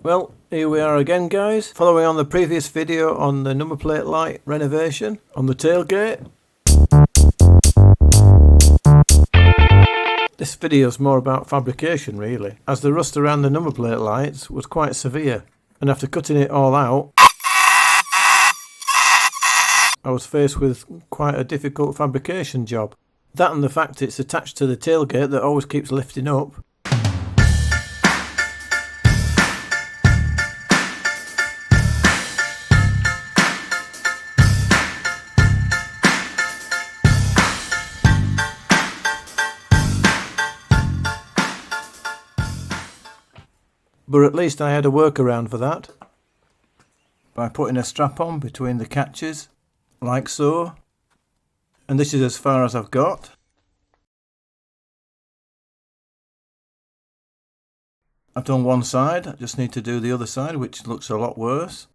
Well, here we are again, guys, following on the previous video on the number plate light renovation on the tailgate. This video is more about fabrication really, as the rust around the number plate lights was quite severe, and after cutting it all out I was faced with quite a difficult fabrication job. That and the fact it's attached to the tailgate that always keeps lifting up. But at least I had a workaround for that, by putting a strap on between the catches, like so, and this is as far as I've got. I've done one side, I just need to do the other side, which looks a lot worse.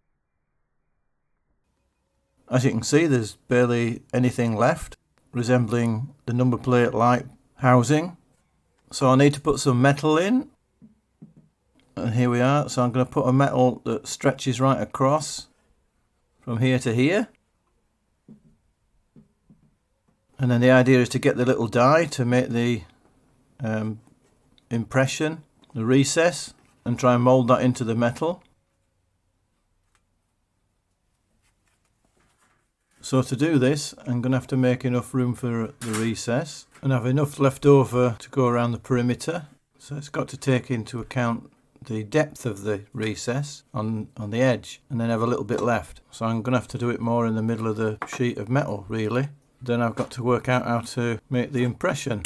As you can see, there's barely anything left, resembling the number plate light housing. So I need to put some metal in. And here we are, so I'm going to put a metal that stretches right across from here to here. And then the idea is to get the little die to make the impression, the recess, and try and mould that into the metal. So to do this, I'm going to have to make enough room for the recess and have enough left over to go around the perimeter. So it's got to take into account the depth of the recess on the edge, and then have a little bit left. So I'm going to have to do it more in the middle of the sheet of metal really. Then I've got to work out how to make the impression.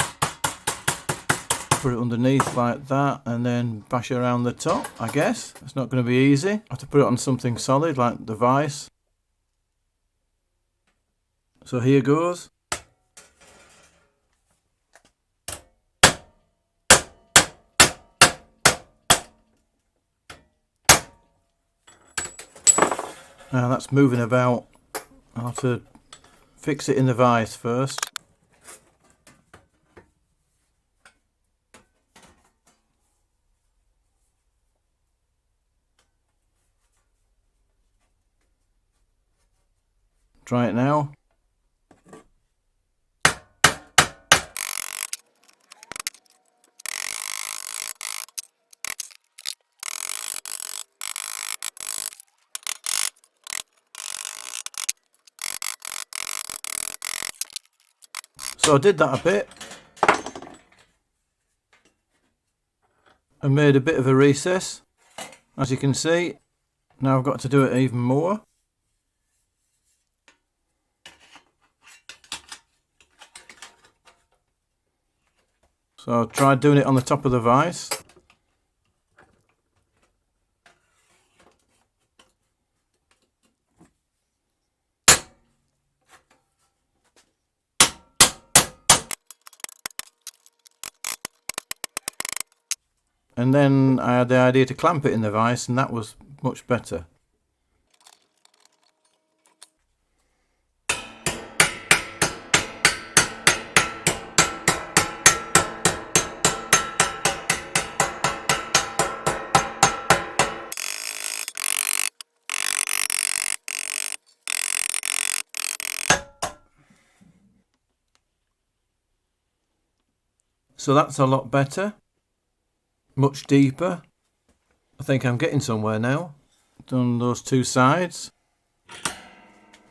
Put it underneath like that and then bash around the top, I guess. It's not going to be easy. I have to put it on something solid like the vise. So here goes. Now that's moving about. I'll have to fix it in the vise first. Try it now. So I did that a bit and made a bit of a recess, as you can see. Now I've got to do it even more. So I tried doing it on the top of the vise. And then I had the idea to clamp it in the vise, and that was much better. So that's a lot better. Much deeper. I think I'm getting somewhere now. Done those two sides.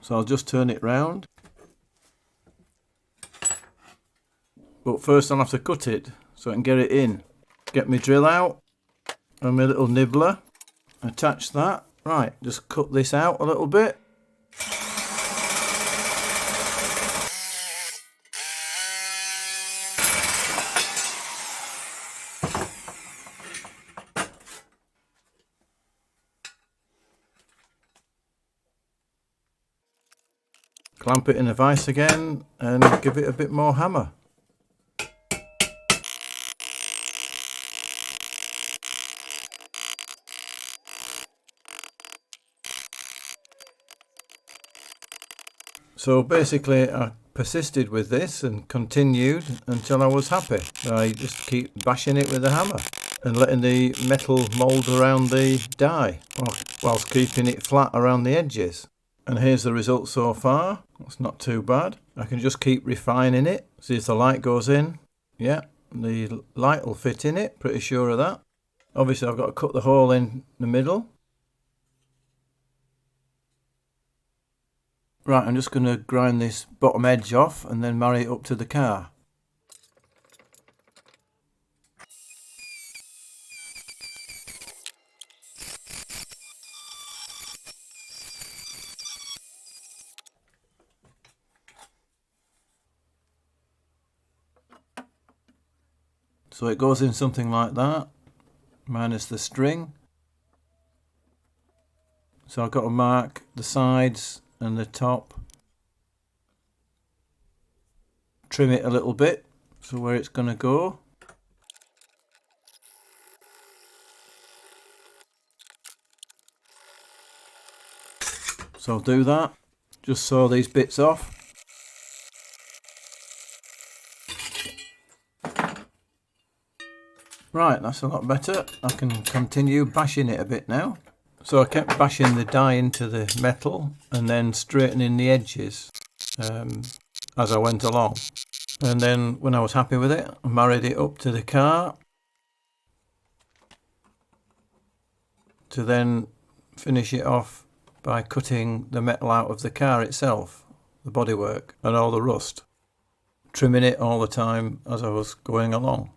So I'll just turn it round. But first I'll have to cut it so I can get it in. Get my drill out and my little nibbler. Attach that. Right, just cut this out a little bit. Clamp it in the vise again and give it a bit more hammer. So basically I persisted with this and continued until I was happy. I just keep bashing it with the hammer and letting the metal mould around the die whilst keeping it flat around the edges. And here's the result so far. It's not too bad. I can just keep refining it. See if the light goes in. Yeah, the light will fit in it, pretty sure of that. Obviously I've got to cut the hole in the middle. Right, I'm just going to grind this bottom edge off and then marry it up to the car. So it goes in something like that, minus the string. So I've got to mark the sides and the top. Trim it a little bit, so where it's going to go. So I'll do that. Just saw these bits off. Right, that's a lot better. I can continue bashing it a bit now. So I kept bashing the die into the metal and then straightening the edges as I went along. And then when I was happy with it, I married it up to the car to then finish it off by cutting the metal out of the car itself, the bodywork and all the rust, trimming it all the time as I was going along.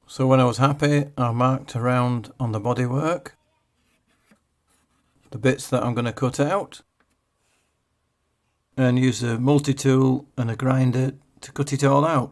So when I was happy, I marked around on the bodywork the bits that I'm going to cut out and use a multi-tool and a grinder to cut it all out.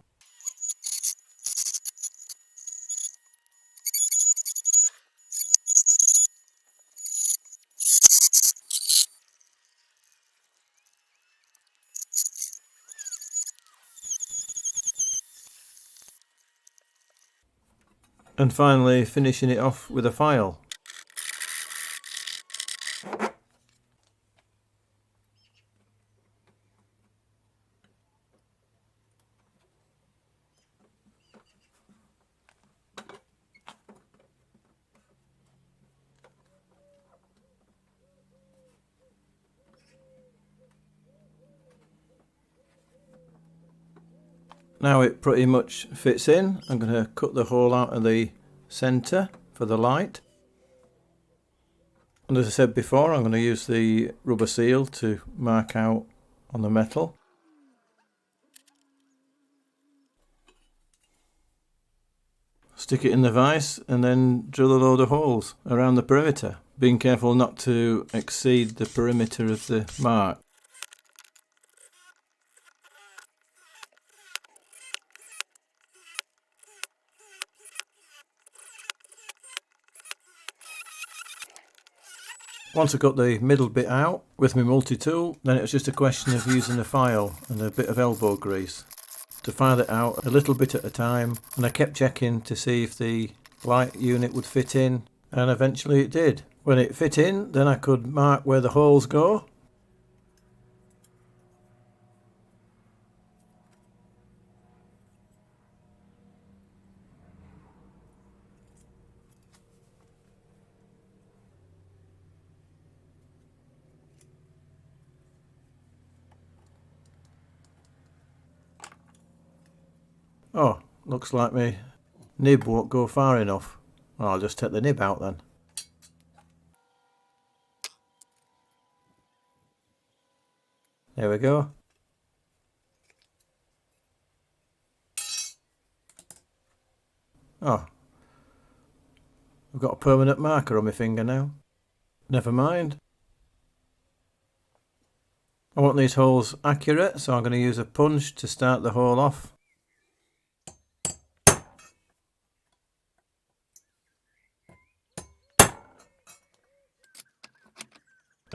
And finally finishing it off with a file. Now it pretty much fits in. I'm going to cut the hole out of the centre for the light. And as I said before, I'm going to use the rubber seal to mark out on the metal. Stick it in the vise and then drill a load of holes around the perimeter, being careful not to exceed the perimeter of the mark. Once I got the middle bit out with my multi-tool, then it was just a question of using a file and a bit of elbow grease to file it out a little bit at a time, and I kept checking to see if the light unit would fit in, and eventually it did. When it fit in, then I could mark where the holes go. Oh, looks like my nib won't go far enough. Well, I'll just take the nib out then. There we go. Oh, I've got a permanent marker on my finger now. Never mind. I want these holes accurate, so I'm going to use a punch to start the hole off.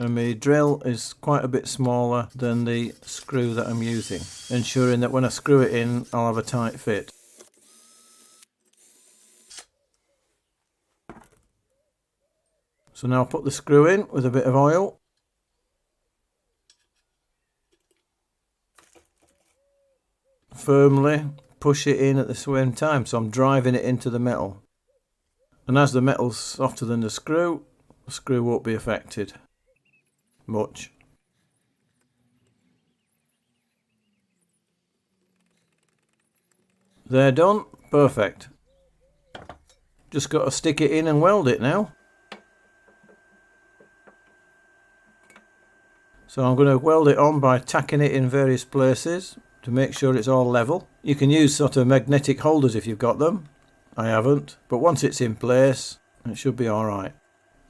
And my drill is quite a bit smaller than the screw that I'm using, ensuring that when I screw it in, I'll have a tight fit. So now I'll put the screw in with a bit of oil. firmly push it in at the same time, so I'm driving it into the metal. And as the metal's softer than the screw won't be affected much. They're done. Perfect. Just got to stick it in and weld it now. So I'm going to weld it on by tacking it in various places to make sure it's all level. You can use sort of magnetic holders if you've got them. I haven't, but once it's in place, it should be alright.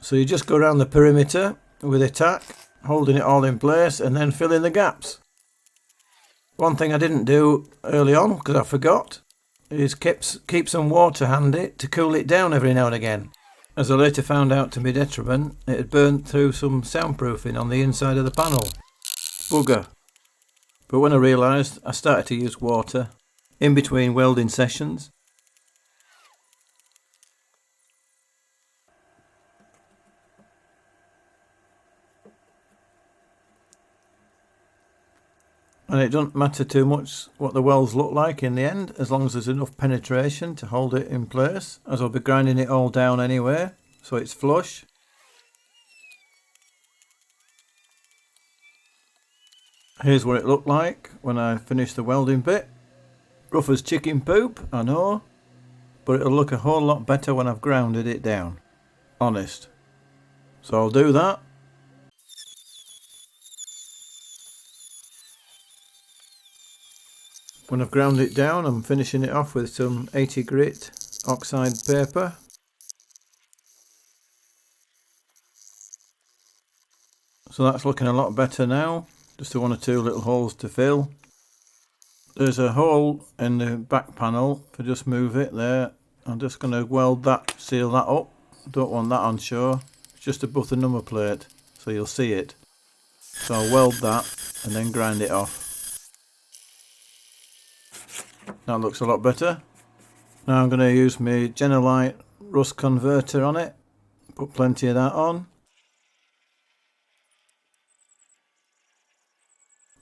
So you just go around the perimeter with a tack, holding it all in place, and then fill in the gaps. One thing I didn't do early on, because I forgot, is keep some water handy to cool it down every now and again. As I later found out to my detriment, it had burnt through some soundproofing on the inside of the panel. Bugger. But when I realised, I started to use water in between welding sessions. And it doesn't matter too much what the welds look like in the end, as long as there's enough penetration to hold it in place, as I'll be grinding it all down anyway, so it's flush. Here's what it looked like when I finished the welding bit. Rough as chicken poop, I know, but it'll look a whole lot better when I've grounded it down. Honest. So I'll do that. When I've ground it down, I'm finishing it off with some 80 grit oxide paper. So that's looking a lot better now. Just one or two little holes to fill. There's a hole in the back panel. If I just move it there, I'm just going to weld that, seal that up. Don't want that on show. It's just above the number plate, so you'll see it. So I'll weld that and then grind it off. That looks a lot better. Now I'm going to use my Genelite rust converter on it. Put plenty of that on.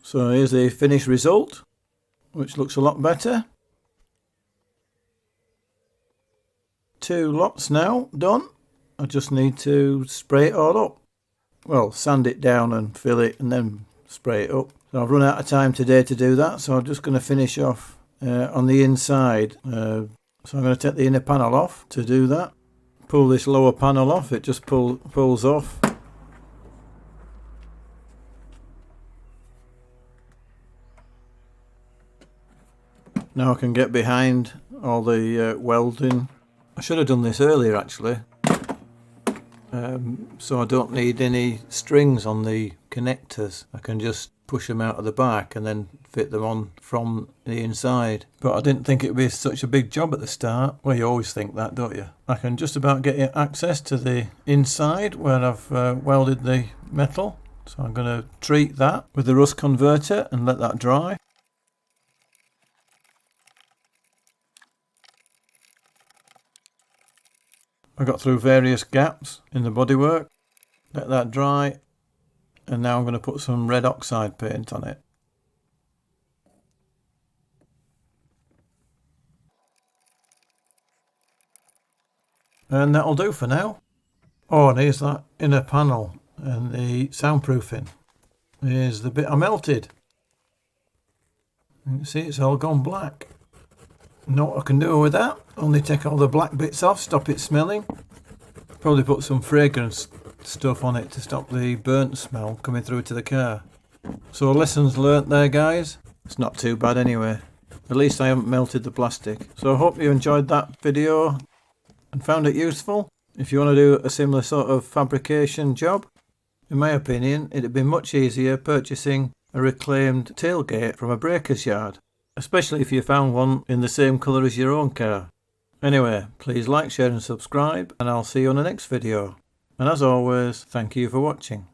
So here's the finished result, which looks a lot better. 2 lots now done. I just need to spray it all up. Well, sand it down and fill it and then spray it up. So I've run out of time today to do that, so I'm just going to finish off on the inside. So I'm going to take the inner panel off to do that. Pull this lower panel off, it just pulls off. Now I can get behind all the welding. I should have done this earlier actually, so I don't need any strings on the connectors. I can just push them out of the back and then fit them on from the inside. But I didn't think it would be such a big job at the start. Well, you always think that, don't you? I can just about get access to the inside where I've welded the metal. So I'm going to treat that with the rust converter and let that dry. I got through various gaps in the bodywork. Let that dry. And now I'm going to put some red oxide paint on it. And that'll do for now. Oh, and here's that inner panel and the soundproofing. Here's the bit I melted. You can see it's all gone black. Know what I can do with that? Only take all the black bits off, stop it smelling. Probably put some fragrance stuff on it to stop the burnt smell coming through to the car. So lessons learnt there, guys. It's not too bad anyway. At least I haven't melted the plastic. So I hope you enjoyed that video and found it useful. If you want to do a similar sort of fabrication job, in my opinion, it'd be much easier purchasing a reclaimed tailgate from a breaker's yard, especially if you found one in the same colour as your own car. Anyway, please like, share and subscribe, and I'll see you on the next video. And as always, thank you for watching.